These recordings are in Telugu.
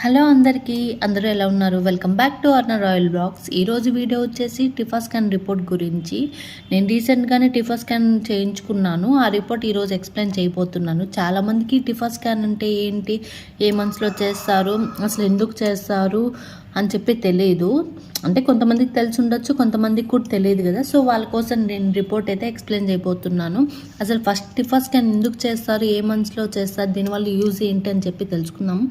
హలో అందరికీ, అందరూ ఎలా ఉన్నారు? వెల్కమ్ బ్యాక్ టు అర్నర్ రాయల్ బ్లాగ్స్. ఈరోజు వీడియో వచ్చేసి టిఫా స్కాన్ రిపోర్ట్ గురించి. నేను రీసెంట్గానే టిఫా స్కాన్ చేయించుకున్నాను. ఆ రిపోర్ట్ ఈరోజు ఎక్స్ప్లెయిన్ చేయబోతున్నాను. చాలామందికి టిఫా స్కాన్ అంటే ఏంటి, ఏ మంత్స్లో చేస్తారు, అసలు ఎందుకు చేస్తారు అని చెప్పి తెలియదు. అంటే కొంతమందికి తెలిసి ఉండొచ్చు, కొంతమందికి కూడా తెలియదు కదా. సో వాళ్ళ కోసం నేను రిపోర్ట్ అయితే ఎక్స్ప్లెయిన్ చేయబోతున్నాను. అసలు ఫస్ట్ టిఫా స్కాన్ ఎందుకు చేస్తారు, ఏ మంత్స్లో చేస్తారు, దీనివల్ల యూజ్ ఏంటి అని చెప్పి తెలుసుకుందాము.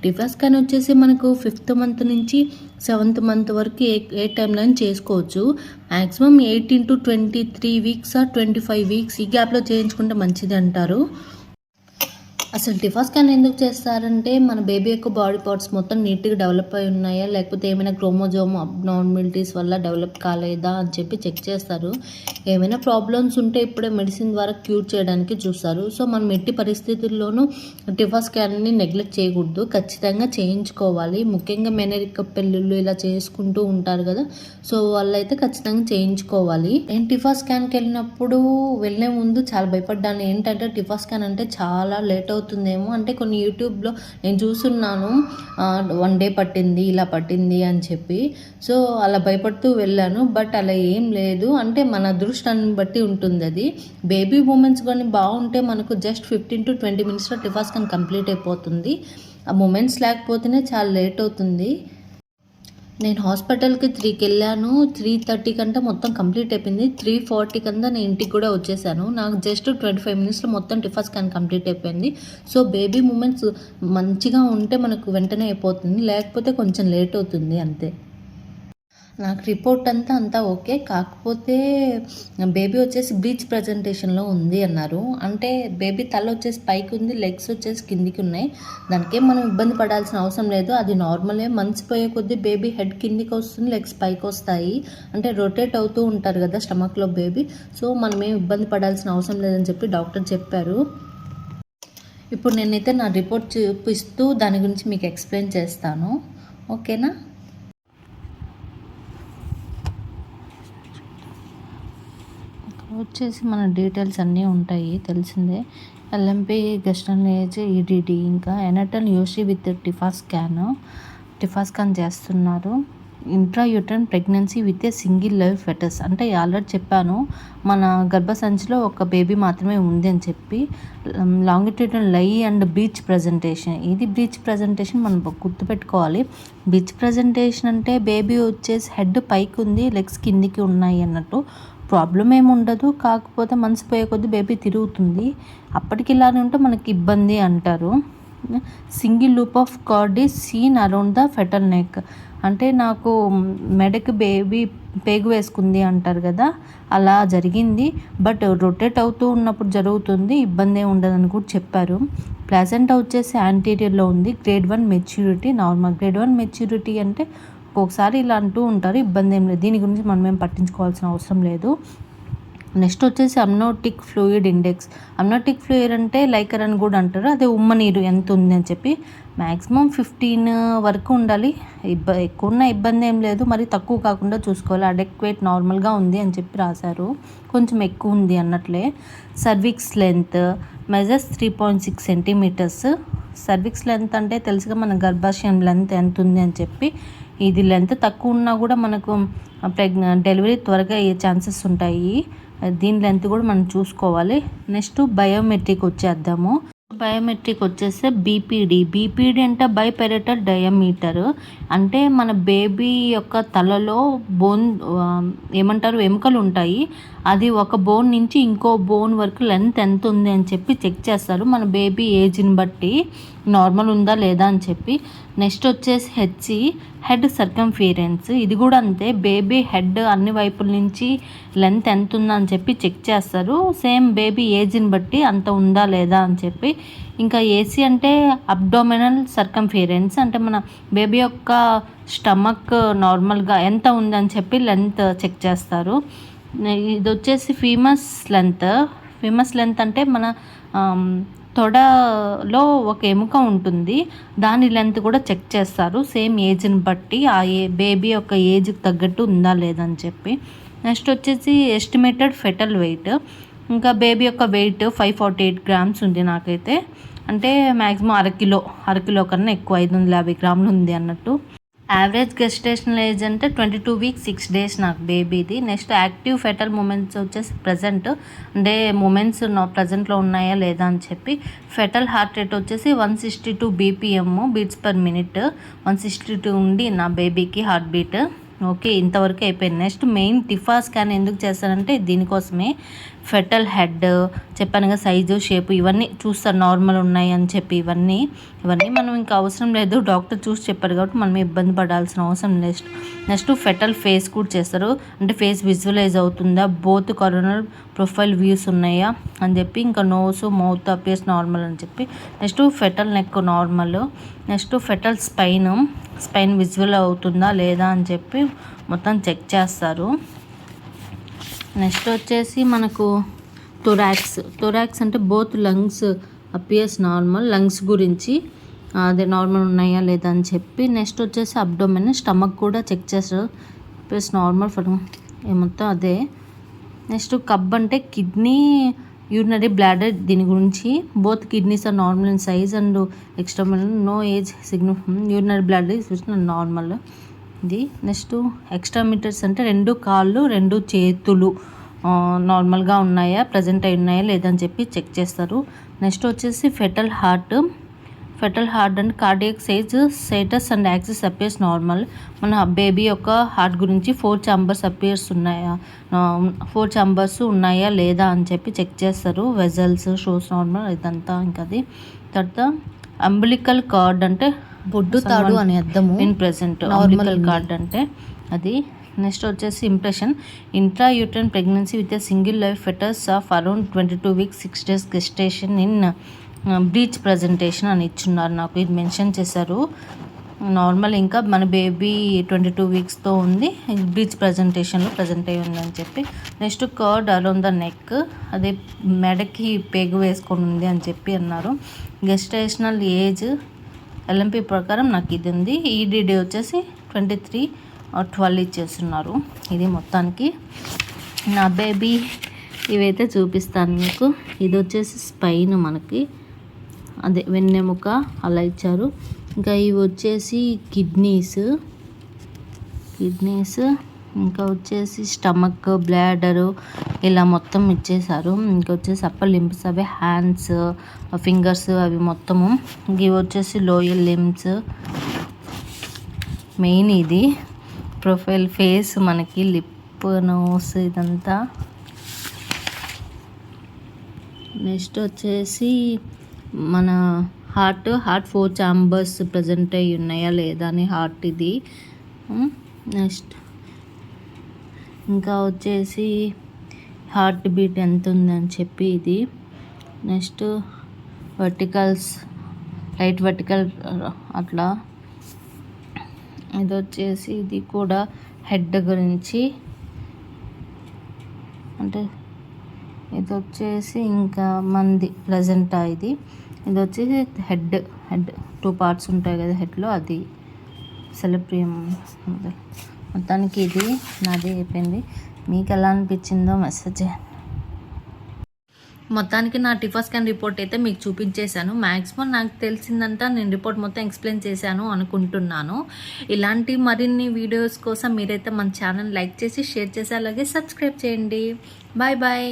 టిఫా స్కాన్ వచ్చేసి మనకు 5th మంత్ నుంచి 7th మంత్ వరకు ఏ టైంలో చేసుకోవచ్చు. మ్యాక్సిమం 18 to 23 వీక్స్ 25 వీక్స్ ఈ గ్యాప్లో చేయించుకుంటే మంచిది అంటారు. అసలు టిఫా స్కాన్ ఎందుకు చేస్తారంటే మన బేబీ యొక్క బాడీ పార్ట్స్ మొత్తం నీట్గా డెవలప్ అయి ఉన్నాయా, లేకపోతే ఏమైనా క్రోమోజోమ్ అబ్నార్మాలిటీస్ వల్ల డెవలప్ కాలేదా అని చెప్పి చెక్ చేస్తారు. ఏమైనా ప్రాబ్లమ్స్ ఉంటే ఇప్పుడే మెడిసిన్ ద్వారా క్యూర్ చేయడానికి చూస్తారు. సో మనం ఎట్టి పరిస్థితుల్లోనూ టిఫా స్కాన్ని నెగ్లెక్ట్ చేయకూడదు, ఖచ్చితంగా చేయించుకోవాలి. ముఖ్యంగా మెనరిక పెళ్ళిళ్ళు ఇలా చేసుకుంటూ ఉంటారు కదా, సో వాళ్ళైతే ఖచ్చితంగా చేయించుకోవాలి. నేను టిఫా స్కాన్కి వెళ్ళే ముందు చాలా భయపడ్డాను. ఏంటంటే టిఫా స్కాన్ అంటే చాలా లేట్ అవుతుందేమో, అంటే కొన్ని యూట్యూబ్లో నేను చూస్తున్నాను 1 day పట్టింది, ఇలా పట్టింది అని చెప్పి. సో అలా భయపడుతూ వెళ్ళాను. బట్ అలా ఏం లేదు, అంటే మన అదృష్టాన్ని బట్టి ఉంటుంది. అది బేబీ మూమెంట్స్ కానీ బాగుంటే మనకు జస్ట్ 15 to 20 minutesలో టిఫా స్కాన్ కంప్లీట్ అయిపోతుంది. ఆ మూమెంట్స్ లేకపోతేనే చాలా లేట్ అవుతుంది. నేను హాస్పిటల్కి 3కి వెళ్ళాను. 3:30 కంటే మొత్తం కంప్లీట్ అయిపోయింది. 3:40 కంతా నేను ఇంటికి కూడా వచ్చేసాను. నాకు జస్ట్ 25 minutesలో మొత్తం టిఫా స్కాన్ కంప్లీట్ అయిపోయింది. సో బేబీ మూమెంట్స్ మంచిగా ఉంటే మనకు వెంటనే అయిపోతుంది, లేకపోతే కొంచెం లేట్ అవుతుంది అంతే. నాకు రిపోర్ట్ అంతా ఓకే, కాకపోతే బేబీ వచ్చేసి బ్రీచ్ ప్రజెంటేషన్లో ఉంది అన్నారు. అంటే బేబీ తల వచ్చేసి పైకి ఉంది, లెగ్స్ వచ్చేసి కిందికి ఉన్నాయి. దానికేం మనం ఇబ్బంది పడాల్సిన అవసరం లేదు, అది నార్మలే. మంత్స్ పోయే కొద్దీ బేబీ హెడ్ కిందికి వస్తుంది, లెగ్స్ పైకి వస్తాయి. అంటే రొటేట్ అవుతూ ఉంటారు కదా స్టమక్లో బేబీ. సో మనమేం ఇబ్బంది పడాల్సిన అవసరం లేదని చెప్పి డాక్టర్ చెప్పారు. ఇప్పుడు నేనైతే నా రిపోర్ట్ చూపిస్తూ దాని గురించి మీకు ఎక్స్ప్లెయిన్ చేస్తాను, ఓకేనా? వచ్చేసి మన డీటెయిల్స్ అన్నీ ఉంటాయి, తెలిసిందే. ఎల్ఎంపి, గెస్టల్ ఏజ్, ఈడీడీ, ఇంకా ఎనటల్ యూసీ విత్ టిఫా స్కాన్ చేస్తున్నారు. Intrauterine pregnancy with a single live fetus, అంటే ఆల్రెడీ చెప్పాను మన గర్భసంచిలో ఒక బేబీ మాత్రమే ఉంది అని చెప్పి. లాంగిట్యూడనల్ లై అండ్ బ్రీచ్ ప్రజెంటేషన్, ఇది బ్రీచ్ ప్రజెంటేషన్ మనం గుర్తుపెట్టుకోవాలి. బ్రీచ్ ప్రజెంటేషన్ అంటే బేబీ వచ్చేసి హెడ్ పైకి ఉంది, లెగ్స్ కిందికి ఉన్నాయి అన్నట్టు. ప్రాబ్లం ఏమి ఉండదు, కాకపోతే మనసు పోయే కొద్దీ బేబీ తిరుగుతుంది. అప్పటికి ఇలానే ఉంటే మనకి ఇబ్బంది అంటారు. Single loop of cord is seen around the fetal neck, అంటే నాకు మెడకి బేబీ పేగు వేసుకుంది అంటారు కదా, అలా జరిగింది. బట్ రొటేట్ అవుతూ ఉన్నప్పుడు జరుగుతుంది, ఇబ్బంది ఏమి ఉండదని కూడా చెప్పారు. ప్లాసెంటా వచ్చేసి యాంటీరియర్లో ఉంది. Grade 1 maturity normal. Grade 1 maturity అంటే ఒక్కొక్కసారి ఇలా అంటూ ఉంటారు, ఇబ్బంది ఏం లేదు, దీని గురించి మనం ఏం పట్టించుకోవాల్సిన అవసరం లేదు. నెక్స్ట్ వచ్చేసి అమ్నోటిక్ ఫ్లూయిడ్ ఇండెక్స్. అమ్నోటిక్ ఫ్లూయిడ్ అంటే లైకర్ అని కూడా అంటారు, అదే ఉమ్మనీరు ఎంత ఉంది అని చెప్పి. మ్యాక్సిమం 15 వరకు ఉండాలి. ఎక్కువ ఉన్న ఇబ్బంది ఏం లేదు, మరి తక్కువ కాకుండా చూసుకోవాలి. అడెక్వేట్ నార్మల్గా ఉంది అని చెప్పి రాశారు, కొంచెం ఎక్కువ ఉంది అన్నట్లే. Cervix length measures 3.6 centimeters. Cervix length అంటే తెలుసుగా మన గర్భాశయం లెంత్ ఎంత ఉంది అని చెప్పి. ఇది లెంత్ తక్కువ ఉన్నా కూడా మనకు డెలివరీ త్వరగా అయ్యే ఛాన్సెస్ ఉంటాయి, దీని లెంత్ కూడా మనం చూసుకోవాలి. నెక్స్ట్ బయోమెట్రిక్ వచ్చేద్దాము. బయోమెట్రిక్ వచ్చేస్తే బీపీడీ అంటే బైపెరటల్ డయామీటర్, అంటే మన బేబీ యొక్క తలలో బోన్ ఏమంటారు ఎముకలు ఉంటాయి, అది ఒక బోన్ నుంచి ఇంకో బోన్ వరకు లెంత్ ఎంత ఉంది అని చెప్పి చెక్ చేస్తారు మన బేబీ ఏజ్ని బట్టి, నార్మల్ ఉందా లేదా అని చెప్పి. నెక్స్ట్ వచ్చేసి హెడ్ సర్కంఫిరెన్స్, ఇది కూడా అంతే, బేబీ హెడ్ అన్ని వైపుల నుంచి లెంత్ ఎంత ఉందా అని చెప్పి చెక్ చేస్తారు, సేమ్ బేబీ ఏజ్ని బట్టి అంత ఉందా లేదా అని చెప్పి. ఇంకా ఏసీ అంటే అబ్డోమినల్ సర్కంఫిరెన్స్, అంటే మన బేబీ యొక్క స్టమక్ నార్మల్గా ఎంత ఉందని చెప్పి లెంత్ చెక్ చేస్తారు. ఇది వచ్చేసి ఫీమస్ లెంత్ అంటే మన తొడలో ఒక ఎముక ఉంటుంది, దాని లెంత్ కూడా చెక్ చేస్తారు సేమ్ ఏజ్ని బట్టి, ఆ బేబీ యొక్క ఏజ్కి తగ్గట్టు ఉందా లేదని చెప్పి. నెక్స్ట్ వచ్చేసి ఎస్టిమేటెడ్ ఫెటల్ వెయిట్, ఇంకా బేబీ యొక్క వెయిట్ 548 grams ఉంది నాకైతే. అంటే మ్యాక్సిమం అరకిలో కన్నా ఎక్కువ 550 గ్రాములు ఉంది అన్నట్టు. యావరేజ్ గెస్టేషనల్ ఏజ్ అంటే 22 వీక్స్ 6 డేస్ నాకు బేబీది. నెక్స్ట్ యాక్టివ్ ఫెటల్ మూమెంట్స్ వచ్చేసి ప్రజెంట్ అంటే మూమెంట్స్ ప్రజెంట్లో ఉన్నాయా లేదా అని చెప్పి. ఫెటల్ హార్ట్ రేట్ వచ్చేసి 162 BPM బీట్స్ పర్ మినిట్. 162 ఉంది నా బేబీకి హార్ట్ బీట్. ఓకే, ఇంతవరకు అయిపోయింది. నెక్స్ట్ మెయిన్ టిఫా స్కాన్ ఎందుకు చేస్తారంటే దీనికోసమే. ఫెటల్ హెడ్ చెప్పాను కదా, సైజు షేపు ఇవన్నీ చూస్తారు నార్మల్ ఉన్నాయి అని చెప్పి. ఇవన్నీ మనం ఇంకా అవసరం లేదు, డాక్టర్ చూసి చెప్పారు కాబట్టి మనం ఇబ్బంది పడాల్సిన అవసరం. నెక్స్ట్ ఫెటల్ ఫేస్ కూడా చేస్తారు, అంటే ఫేస్ విజువలైజ్ అవుతుందా, బోత్ కరోనల్ ప్రొఫైల్ వ్యూస్ ఉన్నాయా అని చెప్పి. ఇంకా నోస్ మౌత్ అపియర్స్ నార్మల్ అని చెప్పి. Next fetal neck normal. Next fetal spine visual అవుతుందా లేదా అని చెప్పి మొత్తం చెక్ చేస్తారు. నెక్స్ట్ వచ్చేసి మనకు థొరాక్స్ అంటే both lungs appears normal. Lungs గురించి అదే నార్మల్ ఉన్నాయా లేదా అని చెప్పి. నెక్స్ట్ వచ్చేసి అబ్డోమెన్ స్టమక్ కూడా చెక్ చేస్తారు, అపియర్స్ నార్మల్ ఫర్ మొత్తం అదే. నెక్స్ట్ కబ్ అంటే కిడ్నీ యూరినరీ బ్లాడర్, దీని గురించి. Both kidneys are normal in size and external, no age significant. Urinary bladder is normal ఇది. నెక్స్ట్ ఎక్స్ట్రామీటర్స్ అంటే 2 కాళ్ళు 2 చేతులు నార్మల్గా ఉన్నాయా, ప్రజెంట్ అయి ఉన్నాయా లేదని చెప్పి చెక్ చేస్తారు. నెక్స్ట్ వచ్చేసి fatal heart and cardiac size status and axis appears normal. మన బేబీ యొక్క హార్ట్ గురించి 4 ఛాంబర్స్ అపియర్స్ ఉన్నాయా, 4 ఛాంబర్స్ ఉన్నాయా లేదా అని చెప్పి చెక్ చేస్తారు. వెజల్స్ షోస్ నార్మల్ ఇదంతా. ఇంకా అది తర్వాత అంబిలికల్ కార్డ్ అంటే బొడ్డు తాడు అని అర్థము. ఇన్ ప్రెసెంట్ అంబిలికల్ కార్డ్ అంటే అది. నెక్స్ట్ వచ్చేసి impression intrauterine pregnancy with a single life fetus of around 22 weeks 6 days gestation in breech presentation అని ఇచ్చున్నారు నాకు. ఇది మెన్షన్ చేశారు నార్మల్. ఇంకా మన బేబీ 22 వీక్స్తో ఉంది, బ్రీచ్ ప్రజెంటేషన్లో ప్రజెంట్ అయ్యి ఉందని చెప్పి. Next curd around the neck, అదే మెడకి పేగు వేసుకొని ఉంది అని చెప్పి అన్నారు. గెస్టేషనల్ ఏజ్ LMP ప్రకారం నాకు ఇది ఉంది. EDD వచ్చేసి 23 or 12 ఇచ్చేస్తున్నారు. ఇది మొత్తానికి నా బేబీ. ఇవైతే చూపిస్తాను మీకు. ఇది వచ్చేసి స్పైన్ మనకి, అదే వెన్నెముక అలా ఇచ్చారు. ఇంకా ఇవి వచ్చేసి కిడ్నీస్, ఇంకా వచ్చేసి స్టమక్, బ్లాడరు ఇలా మొత్తం ఇచ్చేసారు. ఇంకా వచ్చేసి అప్పర్ లింబ్స్ అవి హ్యాండ్స్ ఫింగర్స్ అవి మొత్తము. ఇవి వచ్చేసి లోయర్ లింబ్స్. మెయిన్ ఇది ప్రొఫైల్ ఫేస్ మనకి లిప్ నోస్ ఇదంతా. నెక్స్ట్ వచ్చేసి మన హార్ట్ 4 ఛాంబర్స్ ప్రజెంట్ అయ్యి ఉన్నాయా లేదా అని హార్ట్ ఇది. నెక్స్ట్ ఇంకా వచ్చేసి హార్ట్ బీట్ ఎంత ఉందని చెప్పి ఇది. నెక్స్ట్ రైట్ వర్టికల్ అట్లా. ఇది వచ్చేసి ఇది కూడా హెడ్ గురించి, అంటే ఇది వచ్చేసి ఇంకా మంది ప్రజెంట్ ఇది వచ్చేసి హెడ్ 2 parts ఉంటాయి కదా హెడ్లో, అది సెలబ్రియం. మొత్తానికి ఇది నాది అయిపోయింది. మీకు ఎలా అనిపించిందో మెసేజ్ చేయండి. మొత్తానికి నా టిఫా స్కాన్ రిపోర్ట్ అయితే మీకు చూపించేశాను. మ్యాక్సిమం నాకు తెలిసిందంతా నేను రిపోర్ట్ మొత్తం ఎక్స్ప్లెయిన్ చేశాను అనుకుంటున్నాను. ఇలాంటి మరిన్ని వీడియోస్ కోసం మీరైతే మన ఛానల్ లైక్ చేసి షేర్ చేసి అలాగే సబ్స్క్రైబ్ చేయండి. Bye bye.